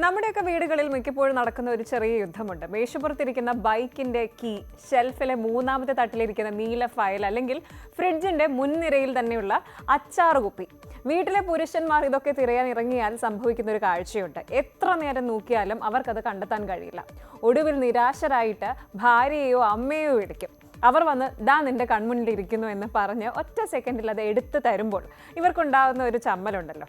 നമ്മുടെയൊക്കെ വീടുകളിൽ മിക്കപ്പോഴും നടക്കുന്ന ഒരു ചെറിയ യുദ്ധമുണ്ട്. മേശപ്പുറത്തിരിക്കുന്ന ബൈക്കിന്റെ കീ, ഷെൽഫിലെ മൂന്നാമത്തെ തട്ടിലിരിക്കുന്ന നീല ഫയൽ, അല്ലെങ്കിൽ ഫ്രിഡ്ജിന്റെ മുൻനിരയിൽ തന്നെയുള്ള അച്ചാറ് കുപ്പി. വീട്ടിലെ പുരുഷന്മാർ ഇതൊക്കെ തിരയാൻ ഇറങ്ങിയാൽ സംഭവിക്കുന്ന ഒരു കാഴ്ചയുണ്ട്. എത്ര നേരം നോക്കിയാലും അവർക്കത് കണ്ടെത്താൻ കഴിയില്ല. ഒടുവിൽ നിരാശരായിട്ട് ഭാര്യയെയോ അമ്മയെയോ വിളിക്കും. അവർ വന്ന് ദാ നിന്റെ കൺമുന്നിൽ ഇരിക്കുന്നു എന്ന് പറഞ്ഞ് ഒറ്റ സെക്കൻഡിൽ അത് എടുത്തു തരുമ്പോൾ ഇവർക്കുണ്ടാകുന്ന ഒരു ചമ്മലുണ്ടല്ലോ.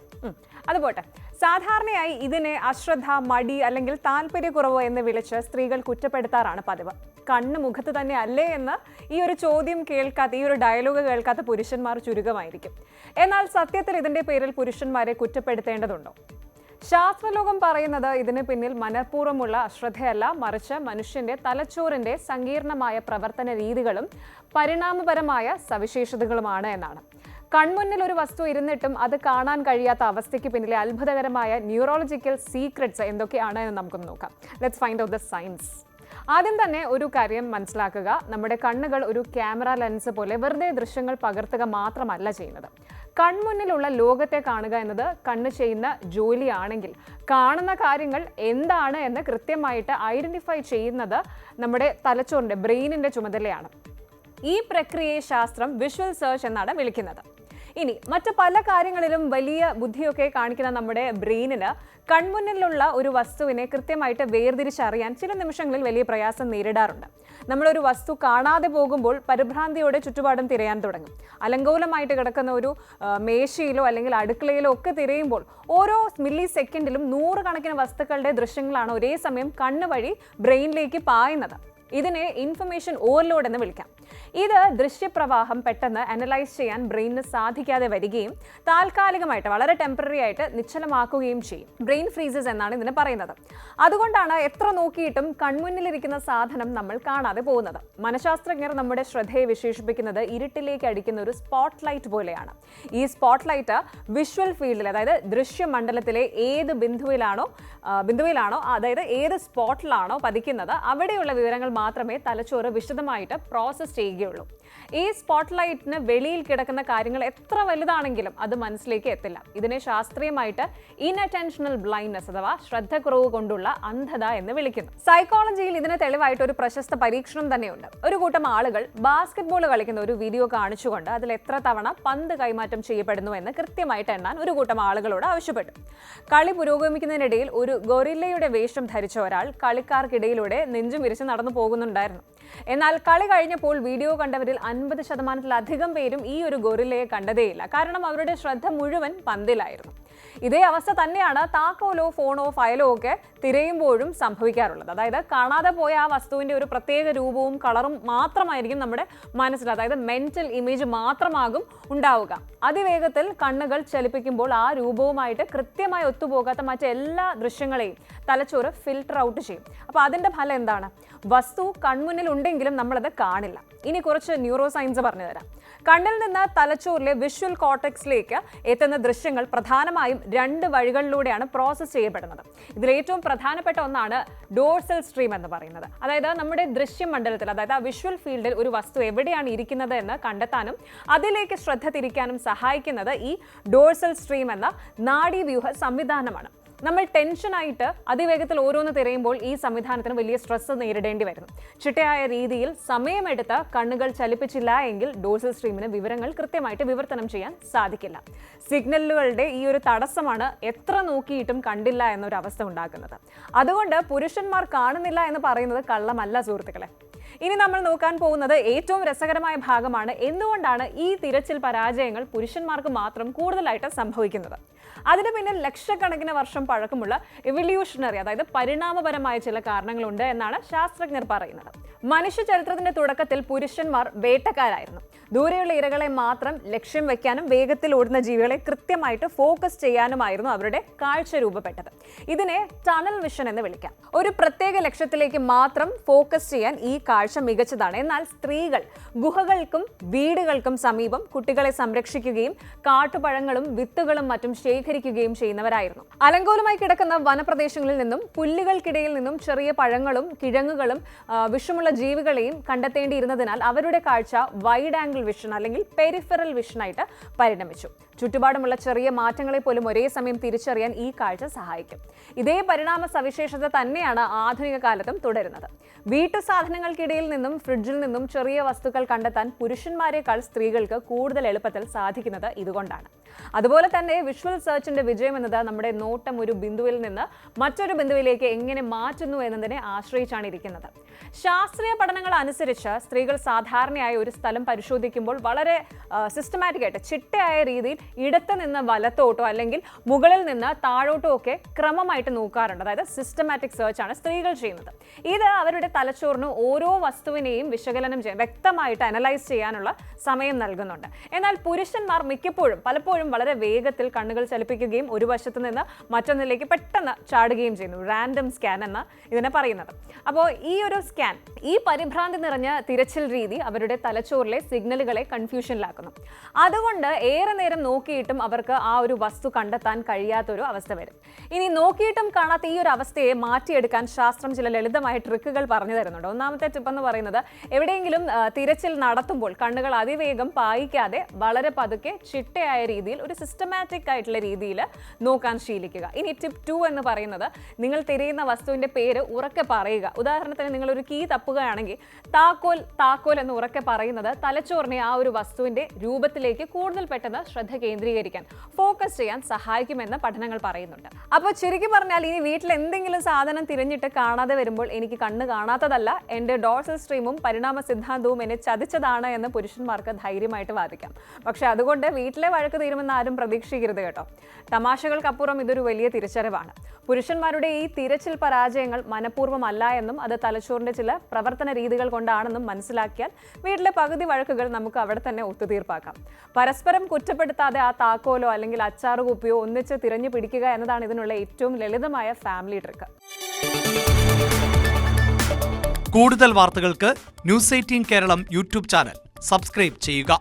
അതുപോട്ടെ, സാധാരണയായി ഇതിനെ അശ്രദ്ധ, മടി അല്ലെങ്കിൽ താല്പര്യക്കുറവോ എന്ന് വിളിച്ച് സ്ത്രീകൾ കുറ്റപ്പെടുത്താറാണ് പതിവ്. കണ്ണ് മുഖത്ത് തന്നെ അല്ലേ എന്ന് ഈ ഒരു ചോദ്യം കേൾക്കാത്ത, ഈ ഒരു ഡയലോഗ് കേൾക്കാത്ത പുരുഷന്മാർ ചുരുക്കമായിരിക്കും. എന്നാൽ സത്യത്തിൽ ഇതിന്റെ പേരിൽ പുരുഷന്മാരെ കുറ്റപ്പെടുത്തേണ്ടതുണ്ടോ? ശാസ്ത്രലോകം പറയുന്നത് ഇതിന് പിന്നിൽ മനഃപൂർവ്വമുള്ള അശ്രദ്ധയല്ല, മറിച്ച് മനുഷ്യന്റെ തലച്ചോറിന്റെ സങ്കീർണമായ പ്രവർത്തന രീതികളും പരിണാമപരമായ സവിശേഷതകളുമാണ് എന്നാണ്. കൺമുന്നിൽ ഒരു വസ്തു ഇരുന്നിട്ടും അത് കാണാൻ കഴിയാത്ത അവസ്ഥയ്ക്ക് പിന്നിലെ അത്ഭുതകരമായ ന്യൂറോളജിക്കൽ സീക്രറ്റ്സ് എന്തൊക്കെയാണ് എന്ന് നമുക്കൊന്ന് നോക്കാം. Let's find out the science. ആദ്യം തന്നെ ഒരു കാര്യം മനസ്സിലാക്കുക, നമ്മുടെ കണ്ണുകൾ ഒരു ക്യാമറ ലെൻസ് പോലെ വെറുതെ ദൃശ്യങ്ങൾ പകർത്തുക മാത്രമല്ല ചെയ്യുന്നത്. കൺമുന്നിലുള്ള ലോകത്തെ കാണുക എന്നത് കണ്ണ് ചെയ്യുന്ന ജോലിയാണെങ്കിൽ, കാണുന്ന കാര്യങ്ങൾ എന്താണ് എന്ന് കൃത്യമായിട്ട് ഐഡന്റിഫൈ ചെയ്യുന്നത് നമ്മുടെ തലച്ചോറിന്റെ, ബ്രെയിനിന്റെ ചുമതലയാണ്. ഈ പ്രക്രിയയെ ശാസ്ത്രം വിഷ്വൽ സെർച്ച് എന്നാണ് വിളിക്കുന്നത്. ഇനി മറ്റ് പല കാര്യങ്ങളിലും വലിയ ബുദ്ധിയൊക്കെ കാണിക്കുന്ന നമ്മുടെ ബ്രെയിനിന് കൺമുന്നിലുള്ള ഒരു വസ്തുവിനെ കൃത്യമായിട്ട് വേർതിരിച്ചറിയാൻ ചില നിമിഷങ്ങളിൽ വലിയ പ്രയാസം നേരിടാറുണ്ട്. നമ്മളൊരു വസ്തു കാണാതെ പോകുമ്പോൾ പരിഭ്രാന്തിയോടെ ചുറ്റുപാടും തിരയാൻ തുടങ്ങും. അലങ്കോലമായിട്ട് കിടക്കുന്ന ഒരു മേശയിലോ അല്ലെങ്കിൽ അടുക്കളയിലോ ഒക്കെ തിരയുമ്പോൾ ഓരോ മില്ലി സെക്കൻഡിലും നൂറുകണക്കിന് വസ്തുക്കളുടെ ദൃശ്യങ്ങളാണ് ഒരേ സമയം കണ്ണ് വഴി ബ്രെയിനിലേക്ക് പായുന്നത്. ഇതിനെ ഇൻഫർമേഷൻ ഓവർലോഡ് എന്ന് വിളിക്കാം. ഇത് ദൃശ്യപ്രവാഹം പെട്ടെന്ന് അനലൈസ് ചെയ്യാൻ ബ്രെയിനിന് സാധിക്കാതെ വരികയും താൽക്കാലികമായിട്ട്, വളരെ ടെമ്പററി ആയിട്ട് നിശ്ചലമാക്കുകയും ചെയ്യും. ബ്രെയിൻ ഫ്രീസസ് എന്നാണ് ഇതിന് പറയുന്നത്. അതുകൊണ്ടാണ് എത്ര നോക്കിയിട്ടും കൺമുന്നിലിരിക്കുന്ന സാധനം നമ്മൾ കാണാതെ പോകുന്നത്. മനഃശാസ്ത്രജ്ഞർ നമ്മുടെ ശ്രദ്ധയെ വിശേഷിപ്പിക്കുന്നത് ഇരുട്ടിലേക്ക് അടിക്കുന്ന ഒരു സ്പോട്ട് ലൈറ്റ് പോലെയാണ്. ഈ സ്പോട്ട് ലൈറ്റ് വിഷ്വൽ ഫീൽഡിൽ, അതായത് ദൃശ്യമണ്ഡലത്തിലെ ഏത് ബിന്ദുവിലാണോ അതായത് ഏത് സ്പോട്ടിലാണോ പതിക്കുന്നത്, അവിടെയുള്ള വിവരങ്ങൾ മാത്രമേ തലച്ചോറ് വിശദമായിട്ട് പ്രോസസ് ചെയ്യുകയുള്ളൂ. ഈ സ്പോട്ട് ലൈറ്റിന് വെളിയിൽ കിടക്കുന്ന കാര്യങ്ങൾ എത്ര വലുതാണെങ്കിലും അത് മനസ്സിലേക്ക് എത്തില്ല. ഇതിനെ ശാസ്ത്രീയമായിട്ട് ഇൻഅറ്റൻഷണൽ ബ്ലൈൻഡ്നെസ് അഥവാ ശ്രദ്ധക്കുറവ് കൊണ്ടുള്ള അന്ധത എന്ന് വിളിക്കുന്നു. സൈക്കോളജിയിൽ ഇതിന് തെളിവായിട്ട് ഒരു പ്രശസ്ത പരീക്ഷണം തന്നെയുണ്ട്. ഒരു കൂട്ടം ആളുകൾ ബാസ്കറ്റ്ബോൾ കളിക്കുന്ന ഒരു വീഡിയോ കാണിച്ചുകൊണ്ട് അതിൽ എത്ര തവണ പന്ത് കൈമാറ്റം ചെയ്യപ്പെടുന്നു എന്ന് കൃത്യമായിട്ട് എണ്ണാൻ ഒരു കൂട്ടം ആളുകളോട് ആവശ്യപ്പെട്ടു. കളി പുരോഗമിക്കുന്നതിനിടയിൽ ഒരു ഗൊറില്ലയുടെ വേഷം ധരിച്ച ഒരാൾ കളിക്കാർക്കിടയിലൂടെ നെഞ്ചും വിരിച്ച് നടന്നു പോകുന്നുണ്ടായിരുന്നു. എന്നാൽ കളി കഴിഞ്ഞപ്പോൾ വീഡിയോ കണ്ടവരിൽ 50% പേരും ഈ ഒരു ഗൊറില്ലയെ കണ്ടതേയില്ല. കാരണം അവരുടെ ശ്രദ്ധ മുഴുവൻ പന്തിലായിരുന്നു. ഇതേ അവസ്ഥ തന്നെയാണ് താക്കോലോ, ഫോണോ, ഫയലോ ഒക്കെ തിരയുമ്പോഴും സംഭവിക്കാറുള്ളത്. അതായത് കാണാതെ പോയ ആ വസ്തുവിന്റെ ഒരു പ്രത്യേക രൂപവും കളറും മാത്രമായിരിക്കും നമ്മുടെ മനസ്സിൽ, അതായത് മെന്റൽ ഇമേജ് മാത്രമാകും ഉണ്ടാവുക. അതിവേഗത്തിൽ കണ്ണുകൾ ചലിപ്പിക്കുമ്പോൾ ആ രൂപവുമായിട്ട് കൃത്യമായി ഒത്തുപോകാത്ത മറ്റെല്ലാ ദൃശ്യങ്ങളെയും തലച്ചോറ് ഫിൽട്ടർ ഔട്ട് ചെയ്യും. അപ്പോൾ അതിന്റെ ഫലം എന്താണ്? വസ്തു കൺമുന്നിൽ ഉണ്ടെങ്കിലും നമ്മളത് കാണില്ല. ഇനി കുറച്ച് ന്യൂറോ സയൻസ് പറഞ്ഞു തരാം. കണ്ണിൽ നിന്ന് തലച്ചോറിലെ വിഷ്വൽ കോർട്ടെക്സിലേക്ക് എത്തുന്ന ദൃശ്യങ്ങൾ പ്രധാനമായും 2 വഴികളിലൂടെയാണ് പ്രോസസ്സ് ചെയ്യപ്പെടുന്നത്. ഇതിൽ ഏറ്റവും പ്രധാനപ്പെട്ട ഒന്നാണ് ഡോർസൽ സ്ട്രീം എന്ന് പറയുന്നത്. അതായത് നമ്മുടെ ദൃശ്യമണ്ഡലത്തിൽ, അതായത് ആ വിഷ്വൽ ഫീൽഡിൽ ഒരു വസ്തു എവിടെയാണ് ഇരിക്കുന്നത് എന്ന് കണ്ടെത്താനും അതിലേക്ക് ശ്രദ്ധ തിരിക്കാനും സഹായിക്കുന്നത് ഈ ഡോർസൽ സ്ട്രീം എന്ന നാഡീവ്യൂഹ സംവിധാനമാണ്. നമ്മൾ ടെൻഷനായിട്ട് അതിവേഗത്തിൽ ഓരോന്ന് തിരയുമ്പോൾ ഈ സംവിധാനത്തിന് വലിയ സ്ട്രെസ് നേരിടേണ്ടി വരുന്നു. ചിട്ടയായ രീതിയിൽ സമയമെടുത്ത് കണ്ണുകൾ ചലിപ്പിച്ചില്ല എങ്കിൽ ഡോർസൽ സ്ട്രീമിന് വിവരങ്ങൾ കൃത്യമായിട്ട് വിവർത്തനം ചെയ്യാൻ സാധിക്കില്ല. സിഗ്നലുകളുടെ ഈ ഒരു തടസ്സമാണ് എത്ര നോക്കിയിട്ടും കണ്ടില്ല എന്നൊരു അവസ്ഥ ഉണ്ടാക്കുന്നത്. അതുകൊണ്ട് പുരുഷന്മാർ കാണുന്നില്ല എന്ന് പറയുന്നത് കള്ളമല്ല സുഹൃത്തുക്കളെ. ഇനി നമ്മൾ നോക്കാൻ പോകുന്നത് ഏറ്റവും രസകരമായ ഭാഗമാണ്. എന്തുകൊണ്ടാണ് ഈ തിരച്ചിൽ പരാജയങ്ങൾ പുരുഷന്മാർക്ക് മാത്രം കൂടുതലായിട്ട് സംഭവിക്കുന്നത്? അതിന് പിന്നിൽ ലക്ഷക്കണക്കിന് വർഷം പഴക്കമുള്ള എവല്യൂഷണറി, അതായത് പരിണാമപരമായ ചില കാരണങ്ങളുണ്ട് എന്നാണ് ശാസ്ത്രജ്ഞർ പറയുന്നത്. മനുഷ്യ ചരിത്രത്തിന്റെ തുടക്കത്തിൽ പുരുഷന്മാർ വേട്ടക്കാരായിരുന്നു. ദൂരെയുള്ള ഇരകളെ മാത്രം ലക്ഷ്യം വെക്കാനും വേഗത്തിൽ ഓടുന്ന ജീവികളെ കൃത്യമായിട്ട് ഫോക്കസ് ചെയ്യാനുമായിരുന്നു അവരുടെ കാഴ്ച രൂപപ്പെട്ടത്. ഇതിനെ ടണൽ വിഷൻ എന്ന് വിളിക്കാം. ഒരു പ്രത്യേക ലക്ഷ്യത്തിലേക്ക് മാത്രം ഫോക്കസ് ചെയ്യാൻ ഈ കാഴ്ച മികച്ചതാണ്. എന്നാൽ സ്ത്രീകൾ ഗുഹകൾക്കും വീടുകൾക്കും സമീപം കുട്ടികളെ സംരക്ഷിക്കുകയും കാട്ടുപഴങ്ങളും വിത്തുകളും മറ്റും ശേഖരിക്കുകയും ചെയ്യുന്നവരായിരുന്നു. അലങ്കോലമായി കിടക്കുന്ന വനപ്രദേശങ്ങളിൽ നിന്നും പുല്ലുകൾക്കിടയിൽ നിന്നും ചെറിയ പഴങ്ങളും കിഴങ്ങുകളും വിഷമുള്ള ജീവികളെയും കണ്ടെത്തേണ്ടിയിരുന്നതിനാൽ അവരുടെ കാഴ്ച വൈഡ് ആംഗിൾ വിഷൻ അല്ലെങ്കിൽ പെരിഫറൽ വിഷനായിട്ട് പരിണമിച്ചു. ചുറ്റുപാടുമുള്ള ചെറിയ മാറ്റങ്ങളെ പോലും ഒരേ സമയം തിരിച്ചറിയാൻ ഈ കാഴ്ച സഹായിക്കും. ഇതേ പരിണാമ സവിശേഷത തന്നെയാണ് ആധുനിക കാലത്തും തുടരുന്നത്. വീട്ടു സാധനങ്ങൾക്കിടയിൽ നിന്നും ഫ്രിഡ്ജിൽ നിന്നും ചെറിയ വസ്തുക്കൾ കണ്ടെത്താൻ പുരുഷന്മാരെക്കാൾ സ്ത്രീകൾക്ക് കൂടുതൽ എളുപ്പത്തിൽ സാധിക്കുന്നത് ഇതുകൊണ്ടാണ്. അതുപോലെ തന്നെ വിഷ്വൽ സെർച്ചിന്റെ വിജയം എന്നത് നമ്മുടെ നോട്ടം ഒരു ബിന്ദുവിൽ നിന്ന് മറ്റൊരു ബിന്ദുവിലേക്ക് എങ്ങനെ മാറ്റുന്നു എന്നതിനെ ആശ്രയിച്ചാണ് ഇരിക്കുന്നത്. ശാസ്ത്രീയ പഠനങ്ങൾ അനുസരിച്ച് സ്ത്രീകൾ സാധാരണയായി ഒരു സ്ഥലം പരിശോധിക്കുമ്പോൾ വളരെ സിസ്റ്റമാറ്റിക് ആയിട്ട് ചിട്ടയായ രീതിയിൽ ഇടത്ത് നിന്ന് വലത്തോട്ടോ അല്ലെങ്കിൽ മുകളിൽ നിന്ന് താഴോട്ടോ ഒക്കെ ക്രമമായിട്ട് നോക്കാറുണ്ട്. അതായത് സിസ്റ്റമാറ്റിക് സെർച്ച് ആണ് സ്ത്രീകൾ ചെയ്യുന്നത്. ഇത് അവരുടെ തലച്ചോറിന് ഓരോ വസ്തുവിനെയും വിശകലനം ചെയ്യാൻ, വ്യക്തമായിട്ട് അനലൈസ് ചെയ്യാനുള്ള സമയം നൽകുന്നുണ്ട്. എന്നാൽ പുരുഷന്മാർ പലപ്പോഴും വളരെ വേഗത്തിൽ കണ്ണുകൾ ചലിപ്പിക്കുകയും ഒരു വശത്ത് നിന്ന് മറ്റൊന്നിലേക്ക് പെട്ടെന്ന് ചാടുകയും ചെയ്യുന്നു. റാൻഡം സ്കാൻ എന്ന് ഇതിനെ പറയുന്നത്. അപ്പോൾ ഈ ഒരു സ്കാൻ, ഈ പരിഭ്രാന്തി നിറഞ്ഞ തിരച്ചിൽ രീതി അവരുടെ തലച്ചോറിലെ സിഗ്നലുകളെ കൺഫ്യൂഷനിലാക്കുന്നു. അതുകൊണ്ട് ഏറെ നേരം നോക്കിയിട്ടും അവർക്ക് ആ ഒരു വസ്തു കണ്ടെത്താൻ കഴിയാത്തൊരു അവസ്ഥ വരും. ഇനി നോക്കിയിട്ടും കാണാത്ത ഈ ഒരു അവസ്ഥയെ മാറ്റിയെടുക്കാൻ ശാസ്ത്രം ചില ലളിതമായ ട്രിക്കുകൾ പറഞ്ഞു തരുന്നുണ്ട്. ഒന്നാമത്തെ ടിപ്പ് എന്ന് പറയുന്നത്, എവിടെയെങ്കിലും തിരച്ചിൽ നടത്തുമ്പോൾ കണ്ണുകൾ അതിവേഗം പായിക്കാതെ വളരെ പതുക്കെ ചിട്ടയായ രീതിയിൽ ഒരു സിസ്റ്റമാറ്റിക് ആയിട്ടുള്ള രീതിയിൽ നോക്കാൻ ശീലിക്കുക. ഇനി ടിപ്പ് 2 എന്ന് പറയുന്നത്, നിങ്ങൾ തിരയുന്ന വസ്തുവിന്റെ പേര് ഉറക്കെ പറയുക. ഉദാഹരണത്തിന് നിങ്ങൾ ഒരു കീ തപ്പുകയാണെങ്കിൽ താക്കോൽ എന്ന് ഉറക്കെ പറയുന്നത് തലച്ചോറിനെ ആ ഒരു വസ്തുവിന്റെ രൂപത്തിലേക്ക് കൂടുതൽ പെട്ടെന്ന് ശ്രദ്ധ കേന്ദ്രീകരിക്കാൻ, ഫോക്കസ് ചെയ്യാൻ സഹായിക്കുമെന്ന് പഠനങ്ങൾ പറയുന്നുണ്ട്. അപ്പോൾ ചുരുക്കി പറഞ്ഞാൽ, ഇനി വീട്ടിൽ എന്തെങ്കിലും സാധനം തിരഞ്ഞിട്ട് കാണാതെ വരുമ്പോൾ എനിക്ക് കണ്ണ് കാണാത്തതല്ല, എൻ്റെ ഡോർസൽ സ്ട്രീമും പരിണാമ സിദ്ധാന്തവും എന്നെ ചതിച്ചതാണ് എന്ന് പുരുഷന്മാർക്ക് ധൈര്യമായിട്ട് വാദിക്കാം. പക്ഷെ അതുകൊണ്ട് വീട്ടിലെ വഴക്ക് തീരുമെന്ന് ആരും പ്രതീക്ഷിക്കരുത് കേട്ടോ. തമാശകൾക്കപ്പുറം ഇതൊരു വലിയ തിരിച്ചറിവാണ്. പുരുഷന്മാരുടെ ഈ തിരച്ചിൽ പരാജയങ്ങൾ മനഃപൂർവ്വമല്ല എന്നും അത് തലച്ചോറിന്റെ ചില പ്രവർത്തന രീതികൾ കൊണ്ടാണെന്നും മനസ്സിലാക്കിയാൽ വീട്ടിലെ പകുതി വഴക്കുകൾ നമുക്ക് അവിടെ തന്നെ ഒത്തുതീർപ്പാക്കാം. പരസ്പരം കുറ്റപ്പെടുത്താതെ ആ താക്കോലോ അല്ലെങ്കിൽ അച്ചാറ് കുപ്പിയോ ഒന്നിച്ച് തിരഞ്ഞു പിടിക്കുക എന്നതാണ് ഇതിനുള്ള ഏറ്റവും ലളിതമായ ഫാമിലി ട്രിക്ക്. കൂടുതൽ വാർത്തകൾക്ക് news 18 Keralam YouTube channel subscribe ചെയ്യുക.